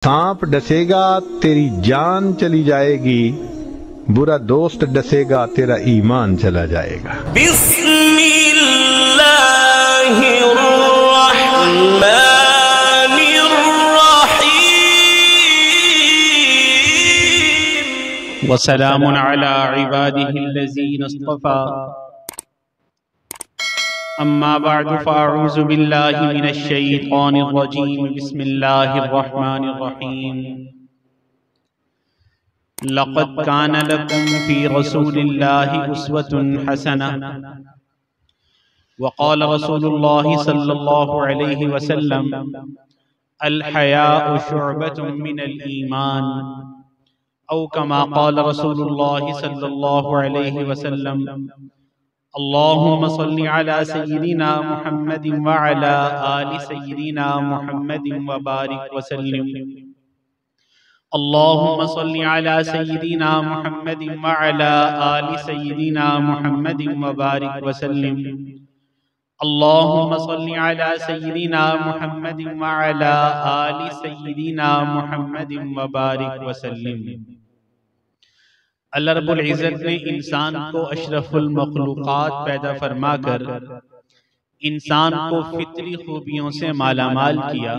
سانپ ڈسے گا تیری جان چلی جائے گی، برا دوست ڈسے گا تیرا ایمان چلا جائے گا۔ بسم اللہ الرحمن الرحیم، وسلام علی عباده الذین اصطفى، اما بعد فاعوذ باللہ من الشیطان الرجیم، بسم اللہ الرحمن الرحیم۔ لقد کان لکم فی رسول اللہ اسوۃ حسنہ، وقال رسول اللہ صلی اللہ علیہ وسلم الحیاء شعبۃ من الایمان، او کما قال رسول اللہ صلی اللہ علیہ وسلم اللہم صلی علی سیدنا محمد وعلی آل سیدنا محمد وبارک وسلم۔ اللہم صلی علی سیدنا محمد وعلی آل سیدنا محمد وبارک وسلم۔ اللہم صلی علی سیدنا محمد وعلی آل سیدنا محمد وبارک وسلم۔ اللہ رب العزت نے انسان کو اشرف المخلوقات پیدا فرما کر انسان کو فطری خوبیوں سے مالا مال کیا۔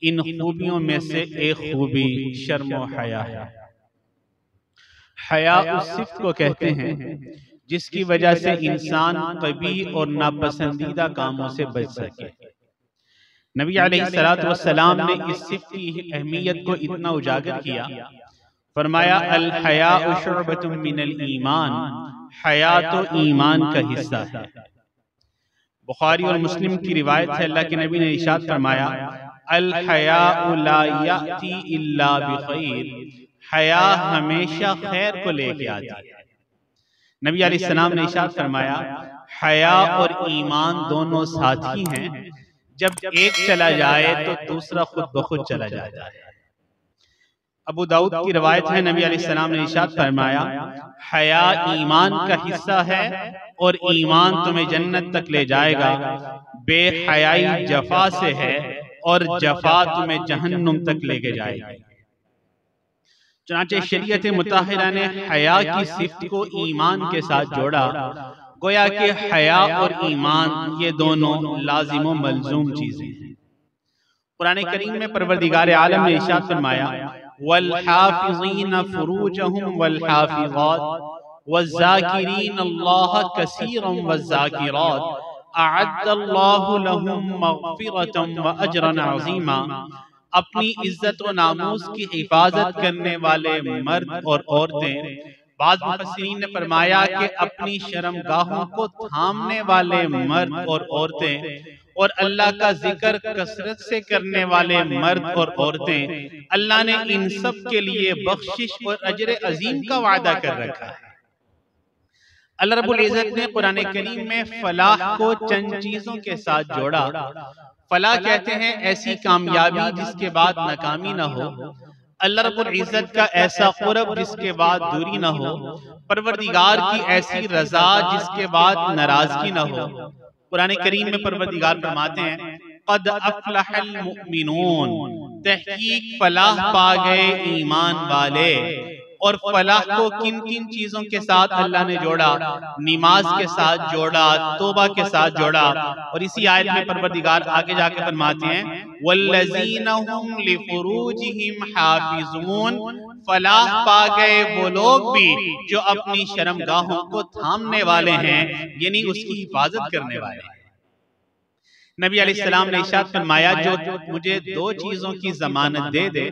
ان خوبیوں میں سے ایک خوبی شرم و حیا ہے۔ حیا اس صفت کو کہتے ہیں جس کی وجہ سے انسان قبیح اور ناپسندیدہ کاموں سے بچ سکے۔ نبی علیہ السلام نے اس صفت کی اہمیت کو اتنا اجاگر کیا، فرمایا الحیاء شعبۃ من الایمان، حیا تو ایمان کا حصہ ہے۔ بخاری اور مسلم کی روایت ہے، اللہ کے نبی نے ارشاد فرمایا الحیاء لا یأتی الا بخیر، حیا ہمیشہ خیر کو لے کے آتی ہے۔ نبی علیہ السلام نے ارشاد فرمایا حیا اور ایمان دونوں ساتھی ہیں، جب ایک چلا جائے تو دوسرا خود بخود چلا جاتا ہے۔ ابو داؤد کی روایت ہے، نبی علیہ السلام نے ارشاد فرمایا حیا ایمان کا حصہ ہے اور ایمان تمہیں جنت تک لے جائے گا، بے حیائی جفا سے ہے اور جفا تمہیں جہنم تک لے کے جائے گی۔ چنانچہ شریعت مطہرہ نے حیا کی صفت کو ایمان کے ساتھ جوڑا، گویا کہ حیا اور ایمان یہ دونوں لازم و ملزوم چیزیں ہیں۔ قرآن کریم میں پروردگار عالم نے ارشاد فرمایا والحافظین فروجہم والحافظات والذاکرین اللہ کثیرا والذاکرات اعد اللہ لہم مغفرتا واجرا عظیما، اپنی عزت و ناموس کی حفاظت کرنے والے مرد اور عورتیں۔ بعض مفسرین نے فرمایا کہ اپنی شرمگاہوں کو تھامنے والے مرد اور عورتیں اور اللہ کا ذکر کثرت سے کرنے والے مرد اور عورتیں، اللہ نے ان سب کے لیے بخشش اور اجر عظیم کا وعدہ کر رکھا ہے۔ اللہ رب العزت نے قرآن کریم میں فلاح کو چند چیزوں کے ساتھ جوڑا۔ فلاح کہتے ہیں ایسی کامیابی جس کے بعد ناکامی نہ ہو، اللہ رب العزت کا ایسا قرب جس کے بعد دوری نہ ہو، پروردگار کی ایسی رضا جس کے بعد ناراضگی نہ ہو۔ قرآن کریم میں پروردگار فرماتے ہیں قد افلح المؤمنون، تحقیق فلاح پا گئے ایمان والے۔ اور فلاح کو کن کن چیزوں کے ساتھ اللہ نے جوڑا؟ نماز کے ساتھ جوڑا، توبہ کے ساتھ جوڑا، اور اسی آیت میں پروردگار آگے جا کے فرماتے ہیں والذین هم لفروجہم حافظون، فلاح پا گئے وہ لوگ بھی جو اپنی شرمگاہوں کو تھامنے والے ہیں، یعنی اس کی حفاظت کرنے والے ہیں۔ نبی علیہ السلام نے ارشاد فرمایا جو مجھے دو چیزوں کی ضمانت دے دے،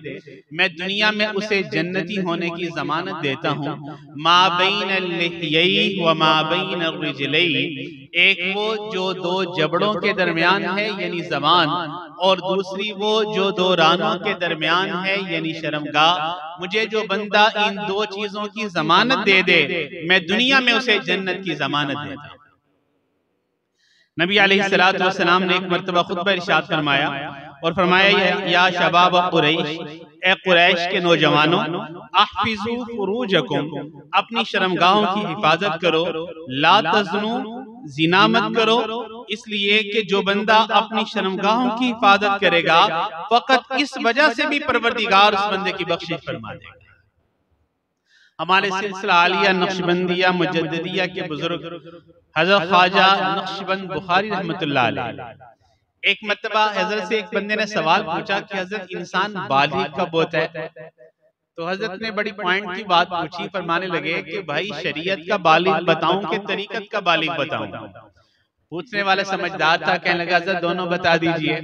میں دنیا میں اسے جنتی ہونے کی ضمانت دیتا ہوں۔ ما بین اللحیین و ما بین الرجلین، ایک وہ جو دو جبڑوں کے درمیان ہے یعنی زبان، اور دوسری وہ جو دو رانوں کے درمیان ہے یعنی شرمگاہ۔ مجھے جو بندہ ان دو چیزوں کی ضمانت دے دے، میں دنیا میں اسے جنت کی ضمانت دیتا ہوں۔ نبی علیہ السلام نے ایک مرتبہ خطبہ ارشاد فرمایا اور فرمایا یا شباب قریش، اے قریش کے نوجوانوں، احفظوا فروجکم، اپنی شرمگاہوں کی حفاظت کرو، لا تزنوا، زنا مت کرو، اس لیے کہ جو بندہ اپنی شرمگاہوں کی حفاظت کرے گا فقط اس وجہ سے بھی پروردگار اس بندے کی بخشش فرما دے گا۔ ہمارے سلسلہ عالیہ نقشبندیہ مجددیہ کے بزرگ حضرت خواجہ نقشبند بخاری رحمت اللہ علیہ، ایک مرتبہ حضرت سے ایک بندے نے سوال پوچھا کہ حضرت انسان بالغ کب ہوتا ہے؟ تو حضرت نے بڑی پوائنٹ کی بات پوچھی، فرمانے لگے کہ بھائی شریعت کا بالغ بتاؤں کہ طریقت کا بالغ بتاؤں؟ پوچھنے والا سمجھدار تھا، کہنے لگا حضرت دونوں بتا دیجئے۔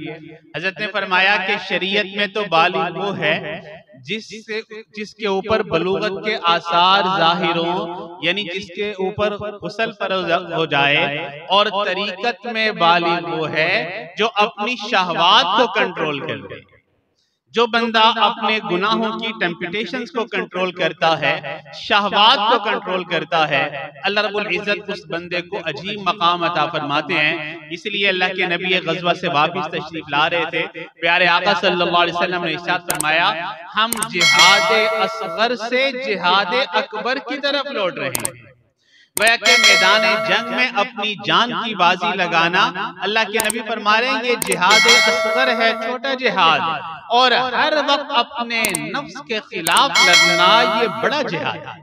حضرت نے فرمایا کہ شریعت میں تو بالغ وہ ہے جس کے اوپر بلوغت کے آثار ظاہر ہوں، یعنی جس کے اوپر غسل فرض ہو جائے، اور طریقت میں بالغ وہ ہے جو اپنی شہوات کو کنٹرول کر لے۔ جو بندہ اپنے گناہوں کی ٹیمپٹیشنز کو کنٹرول کرتا ہے، شہوات کو کنٹرول کرتا ہے، اللہ رب العزت اس بندے کو عجیب مقام عطا فرماتے ہیں۔ اس لیے اللہ کے نبی غزوہ سے واپس تشریف لا رہے تھے، پیارے آقا صلی اللہ علیہ وسلم نے ارشاد فرمایا ہم جہاد اصغر سے جہاد اکبر کی طرف لوٹ رہے ہیں۔ گویا کہ میدان جنگ میں اپنی جان کی بازی لگانا، اللہ کے نبی فرما رہے ہیں یہ جہاد اصغر ہے، چھوٹا جہاد، اور ہر وقت اپنے نفس کے خلاف لڑنا یہ بڑا جہاد ہے۔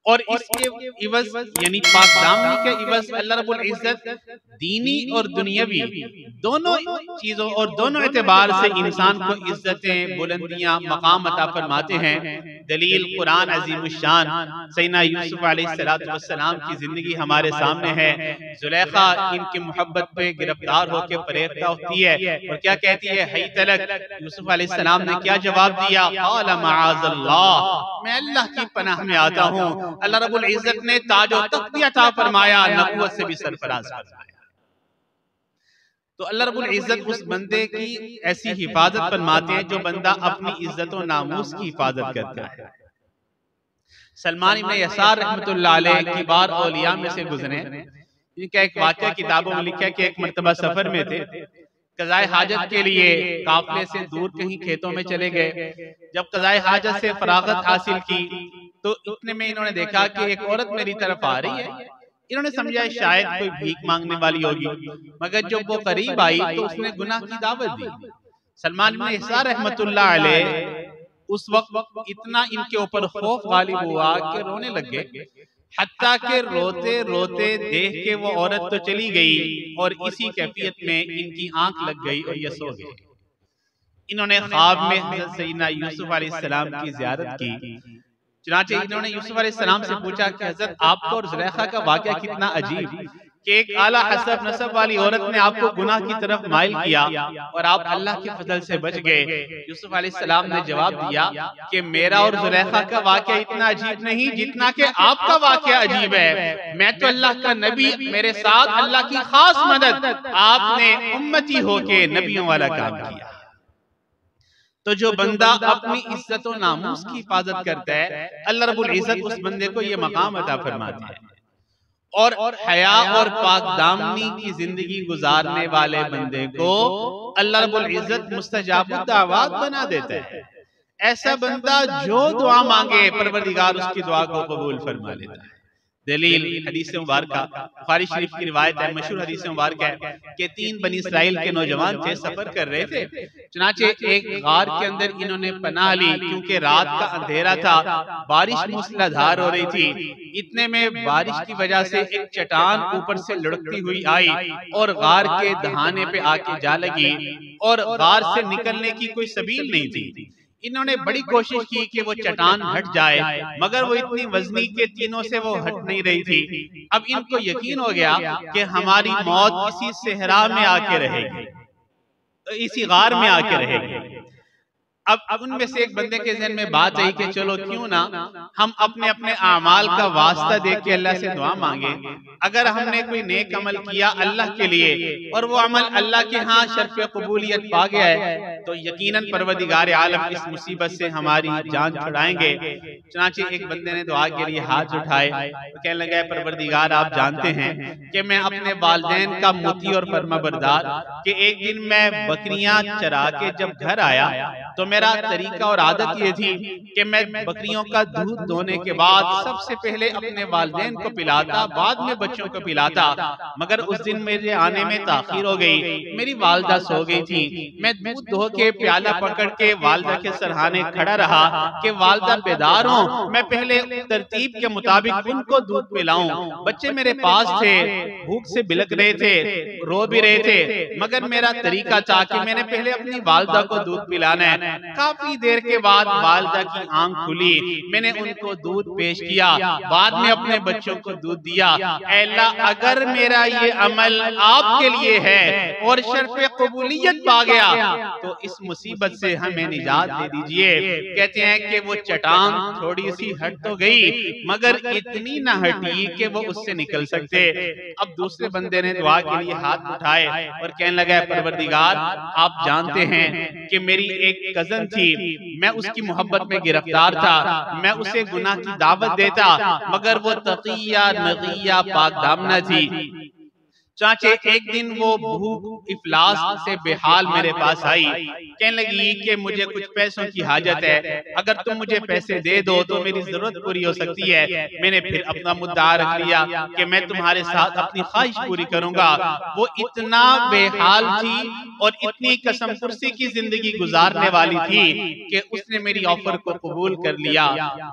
اور اس کے عوض یعنی پاک دامنی کے عوض اللہ رب العزت دینی اور دنیاوی دونوں چیزوں اور دونوں اعتبار سے انسان کو عزتیں، بلندیاں، مقام عطا فرماتے ہیں۔ دلیل قرآن عظیم الشان سیدنا یوسف علیہ السلام کی زندگی ہمارے سامنے ہے۔ زلیخا ان کی محبت پہ گرفتار ہو کے فریفتہ ہوتی ہے اور کیا کہتی ہے، ہی تلک یوسف علیہ السلام نے کیا جواب دیا، قال معاذ اللہ، میں اللہ کی پناہ میں آتا ہوں۔ اللہ رب العزت نے تاج و تخت بھی عطا فرمایا، نبوت سے بھی سرفراز فرمایا۔ تو اللہ رب العزت اس بندے کی ایسی حفاظت فرماتے ہیں جو بندہ اپنی عزت و ناموس کی حفاظت کرتا ہے۔ سلمان ابن یسار رحمت اللہ علیہ کبار اولیاء میں سے گزرے، ان کا ایک واقعہ کتابوں میں لکھا ہے کہ ایک مرتبہ سفر میں تھے، قضائے حاجت کے لیے قافلے سے دور کہیں کھیتوں میں چلے گئے۔ جب قضائے حاجت سے فراغت حاصل کی تو اتنے میں انہوں نے دیکھا کہ ایک عورت میری طرف آ رہی ہے۔ انہوں نے سمجھا شاید کوئی بھیک مانگنے والی ہوگی، مگر جب وہ قریب آئی تو اس نے گناہ کی دعوت دی۔ سلمان بن یسار رحمت اللہ علیہ اس وقت اتنا ان کے اوپر خوف غالب ہوا کہ رونے لگے، حتیٰ کہ روتے روتے دیکھ کے وہ عورت تو چلی گئی اور اسی کیفیت میں ان کی آنکھ لگ گئی اور یہ سو گئے۔ انہوں نے خواب میں حضرت سیدنا یوسف علیہ السلام کی زیارت کی۔ چنانچہ انہوں نے یوسف علیہ السلام سے پوچھا کہ حضرت آپ کو اور زلیخا کا واقعہ کتنا عجیب کہ ایک اعلیٰ حسب نسب والی عورت نے آپ کو گناہ کی طرف مائل کیا اور آپ اللہ کے فضل سے بچ گئے۔ یوسف علیہ السلام نے جواب دیا کہ میرا اور زلیخا کا واقعہ اتنا عجیب نہیں جتنا کہ آپ کا واقعہ عجیب ہے۔ میں تو اللہ کا نبی، میرے ساتھ اللہ کی خاص مدد، آپ نے امتی ہو کے نبیوں والا کام کیا۔ تو جو بندہ اپنی عزت و ناموس کی حفاظت کرتا ہے، اللہ رب العزت اس بندے کو یہ مقام عطا فرماتے ہیں، اور حیا اور پاک دامنی کی زندگی گزارنے والے بندے کو اللہ رب العزت مستجاب الدعوات بنا دیتا ہے۔ ایسا بندہ جو دعا مانگے پروردگار اس کی دعا کو قبول فرما لیتا ہے۔ دلیل حدیث مبارکہ بخاری شریف کی روایت ہے، مشہور حدیث مبارکہ ہے کہ 3 بنی اسرائیل کے نوجوان تھے، سفر کر رہے تھے۔ چنانچہ ایک غار کے اندر انہوں نے پناہ لی کیونکہ رات کا اندھیرا تھا، بارش موسلا دھار ہو رہی تھی۔ اتنے میں بارش کی وجہ سے ایک چٹان اوپر سے لڑکتی ہوئی آئی اور غار کے دہانے پہ آ کے جا لگی اور غار سے نکلنے کی کوئی سبیل نہیں تھی۔ انہوں نے بڑی کوشش کی کہ وہ چٹان ہٹ جائے، مگر وہ اتنی وزنی کے تینوں سے وہ ہٹ نہیں رہی تھی۔ اب ان کو یقین ہو گیا کہ ہماری موت اسی صحرا میں آ کے رہے گی، اسی غار میں آ کے رہے گی۔ اب ان میں سے ایک بندے کے ذہن میں بات آئی کہ چلو کیوں نہ ہم اپنے اپنے اعمال کا واسطہ دیکھ کے اللہ سے دعا مانگے۔ اگر ہم نے کوئی نیک عمل کیا اللہ کے لیے اور وہ عمل اللہ کے ہاں شرف قبولیت پا گیا ہے تو یقیناً پروردگار عالم اس مصیبت سے ہماری جان چھڑائیں گے۔ چنانچہ ایک بندے نے دعا کے لیے ہاتھ اٹھائے، کہنے لگا پروردگار آپ جانتے ہیں کہ میں اپنے والدین کا مطیع اور فرما بردار کہ ایک دن میں بکریاں چرا کے جب گھر آیا تو میرا طریقہ اور عادت یہ تھی کہ میں بکریوں کا دودھ دونے کے بعد سب سے پہلے اپنے والدین کو پلاتا، بعد میں بچوں کو پلاتا، مگر اس دن میرے آنے میں تاخیر ہو گئی، میری والدہ سو گئی تھی، میں دودھ دھو کے پیالہ پکڑ کے والدہ کے سرہانے کھڑا رہا کہ والدہ بیدار ہوں، میں پہلے ترتیب کے مطابق ان کو دودھ پلاؤں۔ بچے میرے پاس تھے، بھوک سے بلک رہے تھے، رو بھی رہے تھے، مگر میرا طریقہ تھا کہ میں نے پہلے اپنی والدہ کو دودھ پلانا ہے۔ کافی دیر کے بعد والدہ کی آنکھ کھلی، میں نے ان کو دودھ پیش کیا، بعد میں اپنے بچوں کو دودھ دیا۔ اے اللہ، اگر میرا یہ عمل آپ کے لیے ہے اور شرف قبولیت پا گیا تو اس مصیبت سے ہمیں نجات دے دیجئے۔ کہتے ہیں کہ وہ چٹان تھوڑی سی ہٹ تو گئی، مگر اتنی نہ ہٹی کہ وہ اس سے نکل سکتے۔ اب دوسرے بندے نے دعا کے لیے ہاتھ اٹھائے اور کہنے لگا، پروردگار آپ جانتے ہیں کہ میری ایک کزن تھی، میں اس کی محبت میں گرفتار تھا، میں اسے گناہ کی دعوت دیتا، مگر وہ تقیہ نقیہ پاک دامنہ تھی۔ چانچہ ایک دن وہ بھوک افلاس سے بے حال میرے پاس آئی، کہنے لگی کہ مجھے کچھ پیسوں کی حاجت ہے، اگر تم مجھے پیسے دے دو تو میری ضرورت پوری ہو سکتی ہے۔ میں نے پھر اپنا مدعا رکھ لیا کہ میں تمہارے ساتھ اپنی خواہش پوری کروں گا۔ وہ اتنا بے حال تھی اور اتنی قسم پرسی کی زندگی گزارنے والی تھی کہ اس نے میری آفر کو قبول کر لیا۔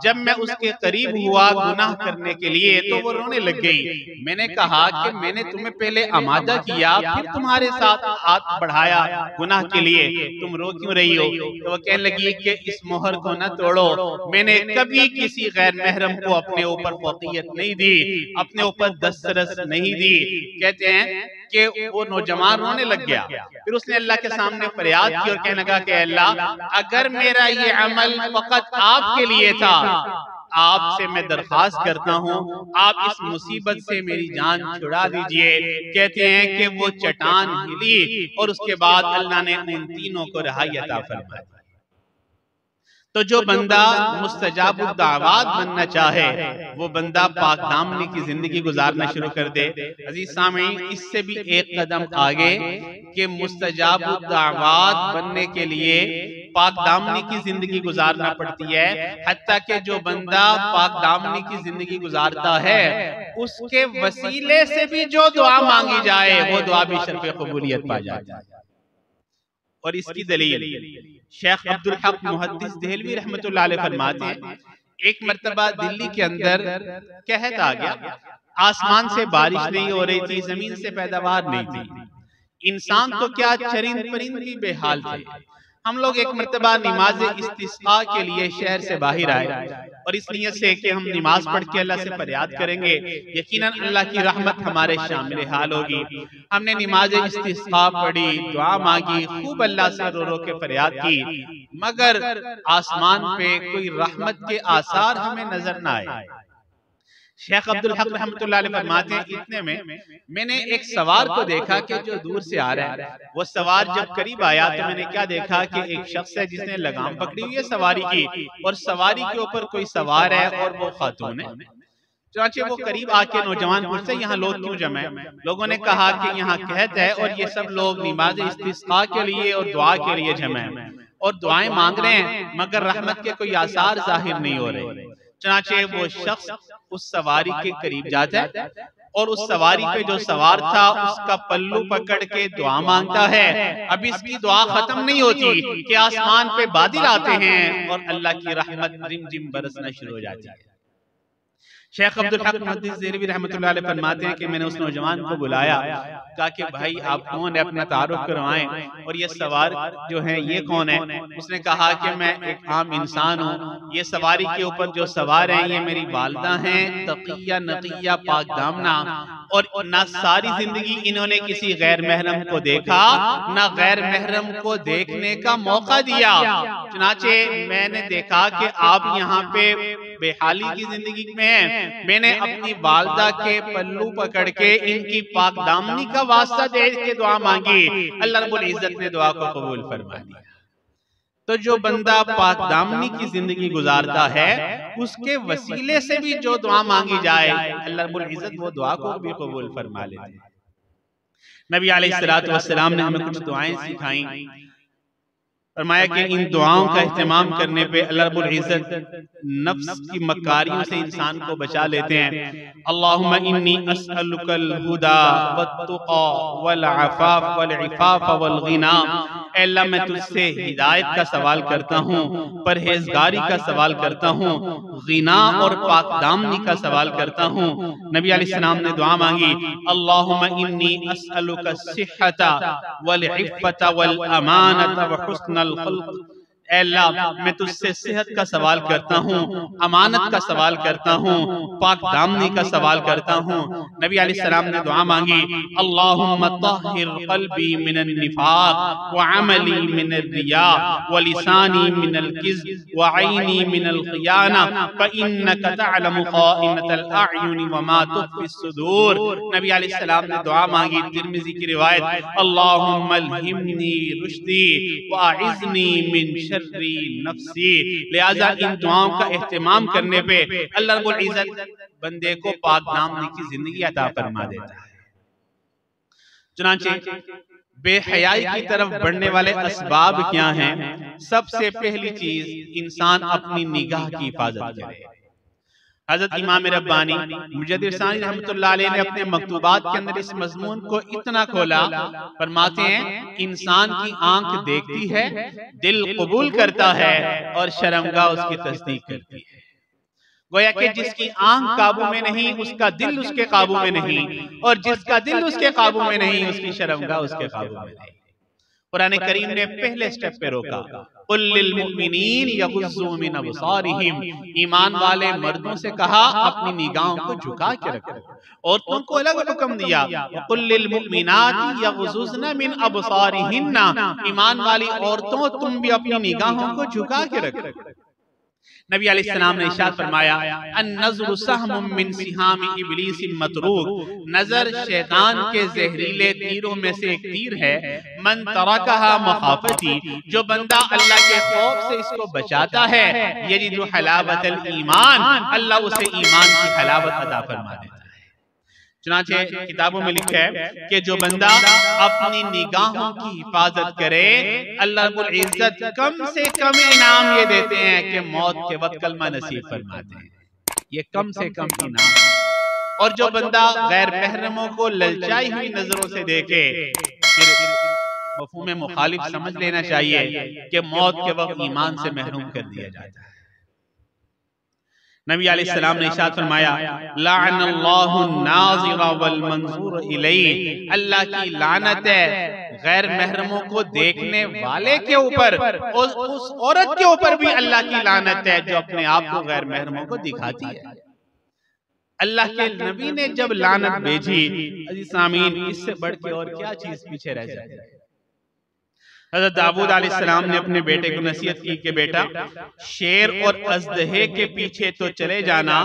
جب میں اس کے قریب ہوا گناہ کرنے کے لیے تو وہ رونے لگ گئی۔ میں نے کہا کہ میں نے تمہیں پہلے آمادہ کیا، پھر تمہارے ساتھ ہاتھ بڑھایا گناہ کے لیے، تم رو کیوں رہی ہو؟ تو وہ کہنے لگی کہ اس مہر کو نہ توڑو، میں نے کبھی کسی غیر محرم کو اپنے اوپر فوقیت نہیں دی، اپنے اوپر دسترس نہیں دی۔ کہتے ہیں کہ وہ نوجوان رونے لگ گیا، پھر اس نے اللہ کے سامنے فریاد کی اور کہنے لگا کہ اللہ، اگر میرا یہ عمل فقط آپ کے لیے تھا، آپ سے میں درخواست کرتا ہوں آپ اس مصیبت سے میری جان چھڑا دیجئے۔ کہتے ہیں کہ وہ چٹان ہلی اور اس کے بعد اللہ نے ان تینوں کو رہائی عطا فرمائی۔ تو جو بندہ مستجاب الدعوات بننا چاہے وہ بندہ پاک دامنی کی زندگی گزارنا شروع کر دے۔ عزیز سامعین، اس سے بھی ایک قدم آگے کہ مستجاب الدعوات بننے کے لیے پاک دامنی کی زندگی گزارنا پڑتی ہے، حتیٰ کہ جو بندہ پاک دامنی کی زندگی گزارتا ہے اس کے وسیلے سے بھی جو دعا مانگی جائے وہ دعا بھی شرف قبولیت پا جاتی ہے۔ اور اس کی دلیل شیخ عبدالحق محدث دہلوی رحمت اللہ علیہ فرماتے ہیں، ایک مرتبہ دلی کے اندر قحط آ گیا، آسمان سے بارش نہیں ہو رہی تھی، زمین سے پیداوار نہیں تھی، انسان تو کیا چرند پرند بھی بے حال تھے۔ ہم لوگ ایک مرتبہ نماز استسقاء کے لیے شہر سے باہر آئے اور اس نیت سے کہ ہم نماز پڑھ کے اللہ سے فریاد کریں گے، یقیناً اللہ کی رحمت ہمارے شامل حال ہوگی۔ ہم نے نماز استسقاء پڑھی، دعا مانگی، خوب اللہ سے رو رو کے فریاد کی، مگر آسمان پہ کوئی رحمت کے آثار ہمیں نظر نہ آئے۔ شیخ عبدالحق رحمت اللہ علیہ فرماتے ہیں، اتنے میں نے ایک سوار کو دیکھا کہ جو دور سے آ رہا ہے۔ وہ سوار جب قریب آیا تو میں نے کیا دیکھا کہ ایک شخص ہے جس نے لگام پکڑی ہوئی ہے سواری کی، اور سواری کے اوپر کوئی سوار ہے اور وہ خاتون ہے۔ چنانچہ وہ قریب آ کے نوجوان پوچھتے یہاں لوگ کیوں جمع ہیں؟ لوگوں نے کہا کہ یہاں قحط ہے اور یہ سب لوگ نماز استسقاء کے لیے اور دعا کے لیے جمع ہیں اور دعائیں مانگ رہے ہیں، مگر رحمت کے کوئی آثار ظاہر نہیں ہو رہے۔ چنانچہ وہ شخص اس سواری کے قریب جاتا ہے اور اس سواری پہ جو سوار تھا اس کا پلو پکڑ کے دعا مانگتا ہے۔ اب اس کی دعا ختم نہیں ہوتی کہ آسمان پہ بادل آتے ہیں اور اللہ کی رحمت رم جم برسنا شروع ہو جاتی ہے۔ شیخ عبدالحق محدث دہلوی رحمت اللہ علیہ فرماتے ہیں کہ میں نے اس نوجوان کو بلایا، کہا کہ بھائی آپ کون ہیں، اپنا تعارف کروائیں، اور یہ سوار جو ہیں یہ کون ہے؟ اس نے کہا کہ میں ایک عام انسان ہوں، یہ سواری کے اوپر جو سوار ہیں یہ میری والدہ ہیں، تقیہ نقیہ پاک دامنہ، اور نہ ساری زندگی انہوں نے کسی غیر محرم کو دیکھا، نہ غیر محرم کو دیکھنے کا موقع دیا۔ چنانچہ میں نے دیکھا کہ آپ یہاں پہ بے حالی کی زندگی میں ہیں، میں نے اپنی والدہ کے پلو پکڑ کے ان کی پاک دامنی کا واسطہ دے کے دعا مانگی، اللہ رب العزت نے دعا کو قبول فرما لیا۔ تو جو بندہ پاک دامنی کی زندگی گزارتا ہے اس کے وسیلے سے بھی جو دعا مانگی جائے اللہ رب العزت وہ دعا کو بھی قبول فرما لیتے ہیں۔ نبی علیہ الصلوۃ والسلام نے ہمیں کچھ دعائیں سکھائیں، فرمایا کہ ان دعاؤں کا اہتمام کرنے پہ اللہ رب العزت نفس کی مکاریوں سے انسان کو بچا لیتے ہیں۔ اللہم انی اسألک الہدا والتقا والعفاف والعفاف والغنا، اے اللہ میں تجھ سے ہدایت کا سوال کرتا ہوں، پرہیزگاری کا سوال کرتا ہوں، غنا اور پاک دامنی کا سوال کرتا ہوں۔ نبی علیہ السلام نے دعا مانگی، اللہم انی اسألک الصحت والعفت والامانت وحسن الخلق، اے اللہ میں تجھ سے صحت کا سوال کرتا ہوں، امانت کا سوال کرتا ہوں، پاک دامنی کا سوال کرتا ہوں۔ نبی علیہ السلام نے دعا مانگی، اللہم طہر قلبی من النفاق وعملی من الریاء ولسانی من الکذب وعینی من الخیانہ فإنک تعلم خائنۃ الاعین وما تخفی الصدور۔ نبی علیہ السلام نے دعا مانگی، ترمذی کی روایت، اللہم الہمنی رشدی واعذنی من شر نفسی۔ لہذا ان دعاؤں کا اہتمام کرنے پہ اللہ رب العزت بندے کو پاک دامنی کی زندگی عطا فرما دیتا ہے۔ چنانچہ بے حیائی کی طرف بڑھنے والے اسباب کیا ہیں؟ سب سے پہلی چیز، انسان اپنی نگاہ کی حفاظت کرے۔ حضرت امام ربانی مجدد ثانی رحمۃ اللہ علیہ نے اپنے مکتوبات کے اندر اس مضمون کو اتنا کھولا، فرماتے ہیں انسان کی آنکھ دیکھتی ہے، دل قبول کرتا ہے اور شرمگاہ اس کی تصدیق کرتی ہے۔ گویا کہ جس کی آنکھ قابو میں نہیں، اس کا دل اس کے قابو میں نہیں، اور جس کا دل اس کے قابو میں نہیں، اس کی شرمگاہ اس کے قابو میں نہیں۔ قرآن کریم نے پہلے سٹیپ پہ روکا، قُلْ لِلْمُؤْمِنِينَ يَغُضُّوا مِنْ أَبْصَارِهِمْ، ایمان والے مردوں سے کہا اپنی نگاہوں کو جھکا کے رکھو۔ عورتوں کو الگ حکم دیا، وَقُلْ لِلْمُؤْمِنَاتِ يَغْضُضْنَ مِنْ أَبْصَارِهِنَّ، ایمان والی عورتوں تم بھی اپنی نگاہوں کو جھکا کے رکھو۔ نبی علیہ السلام نے ارشاد فرمایا، النظر سہم من سہام ابلیس متروک، نظر شیطان کے زہریلے تیروں میں سے ایک تیر ہے، من ترکہا مخافتی، جو بندہ اللہ کے خوف سے اس کو بچاتا ہے، یجد حلاوت الایمان، اللہ اسے ایمان کی حلاوت عطا فرما دیتا ہے۔ چنانچہ کتابوں میں لکھا ہے کہ جو بندہ اپنی نگاہوں کی حفاظت کرے، اللہ رب العزت کم سے کم انعام یہ دیتے ہیں کہ موت کے وقت کلمہ نصیب فرماتے ہیں، یہ کم سے کم انعام۔ اور جو بندہ غیر محرموں کو للچائی ہوئی نظروں سے دیکھے، پھر مفہوم مخالف سمجھ لینا چاہیے کہ موت کے وقت ایمان سے محروم کر دیا جاتا ہے۔ نبی علیہ السلام نے ارشاد فرمایا، لعن اللہ الناظر والمنظور الیہ، اللہ کی لعنت ہے غیر محرموں کو دیکھنے والے کے اوپر، اور اس عورت کے اوپر بھی اللہ کی لعنت ہے جو اپنے آپ کو غیر محرموں کو دکھاتی ہے۔ اللہ کے نبی نے جب لعنت بھیجی، عزیز سامعین، اس سے بڑھ کے اور کیا چیز پیچھے رہ جائے۔ حضرت داؤد علیہ السلام نے اپنے بیٹے کو نصیحت کی کہ بیٹا، شیر اور اژدہے کے پیچھے تو چلے جانا،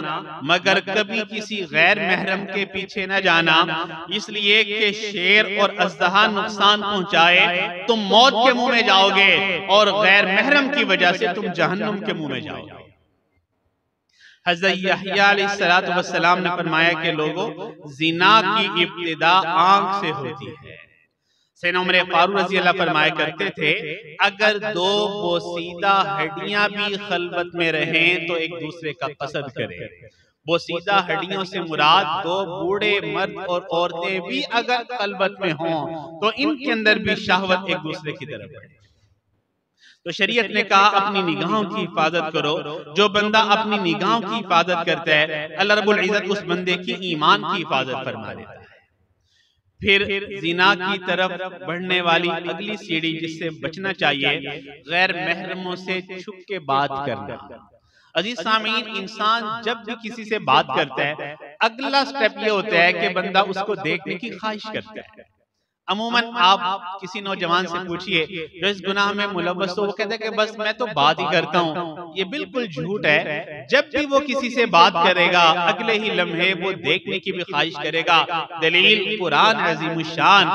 مگر کبھی کسی غیر محرم کے پیچھے نہ جانا، اس لیے کہ شیر اور اژدہا نقصان پہنچائے تم موت کے منہ میں جاؤ گے، اور غیر محرم کی وجہ سے تم جہنم کے منہ میں جاؤ گے۔ حضرت یحییٰ علیہ السلام نے فرمایا کہ لوگوں، زنا کی ابتدا آنکھ سے ہوتی ہے۔ سیدنا عمر فاروق رضی اللہ فرمایا کرتے تھے، اگر دو بوسیدہ ہڈیاں بھی خلوت میں رہیں تو ایک دوسرے کا قصد کریں۔ بوسیدہ ہڈیوں سے مراد دو بوڑھے مرد اور عورتیں بھی اگر خلوت میں ہوں تو ان کے اندر بھی شہوت ایک دوسرے کی طرف بڑھے۔ تو شریعت نے کہا اپنی نگاہوں کی حفاظت کرو۔ جو بندہ اپنی نگاہوں کی حفاظت کرتا ہے، اللہ رب العزت اس بندے کی ایمان کی حفاظت فرما دیتا ہے۔ پھر زنا کی طرف بڑھنے والی اگلی سیڑھی جس سے بچنا چاہیے، غیر محرموں سے چھپ کے بات کرنا۔ عزیز سامعین، انسان جب بھی کسی سے بات کرتا ہے، اگلا سٹیپ یہ ہوتا ہے کہ بندہ اس کو دیکھنے کی خواہش کرتا ہے۔ عموماً آپ کسی نوجوان سے پوچھئے جو اس گناہ میں ملوث ہو، وہ کہتا ہے کہ بس میں تو بات ہی کرتا ہوں۔ یہ بالکل جھوٹ ہے۔ جب بھی وہ کسی سے بات کرے گا، اگلے ہی لمحے وہ دیکھنے کی بھی خواہش کرے گا۔ دلیل قرآن عظیم الشان،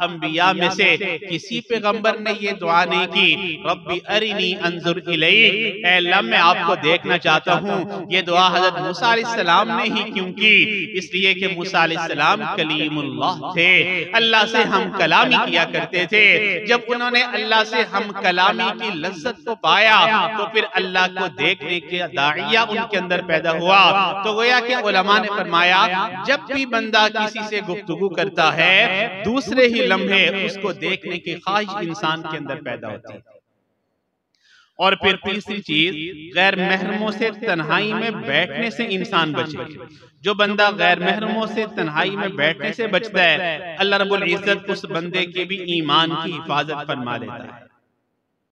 انبیاء میں سے کسی پیغمبر نے یہ دعا نہیں کی، ربی ارنی انظر الیک، اے اللہ میں آپ کو دیکھنا چاہتا ہوں۔ یہ دعا حضرت موسیٰ علیہ السلام نے ہی کیوں کی؟ اس لیے کہ موسیٰ علیہ السلام کلیم اللہ تھے، اللہ سے ہم ہم کلامی کیا کرتے تھے، جب انہوں نے اللہ سے ہم کلامی کی لذت کو پایا تو پھر اللہ کو دیکھنے کے داعیہ ان کے اندر پیدا ہوا۔ تو گویا کہ علماء نے فرمایا جب بھی بندہ کسی سے گفتگو کرتا ہے دوسرے ہی لمحے اس کو دیکھنے کی خواہش انسان کے اندر پیدا ہوتی ہے۔ اور پھر تیسری چیز، غیر محرموں سے تنہائی میں بیٹھنے سے انسان بچے۔ جو بندہ غیر محرموں سے تنہائی میں بیٹھنے سے بچتا ہے، اللہ رب العزت اس بندے کے بھی ایمان کی حفاظت فرما لیتا ہے۔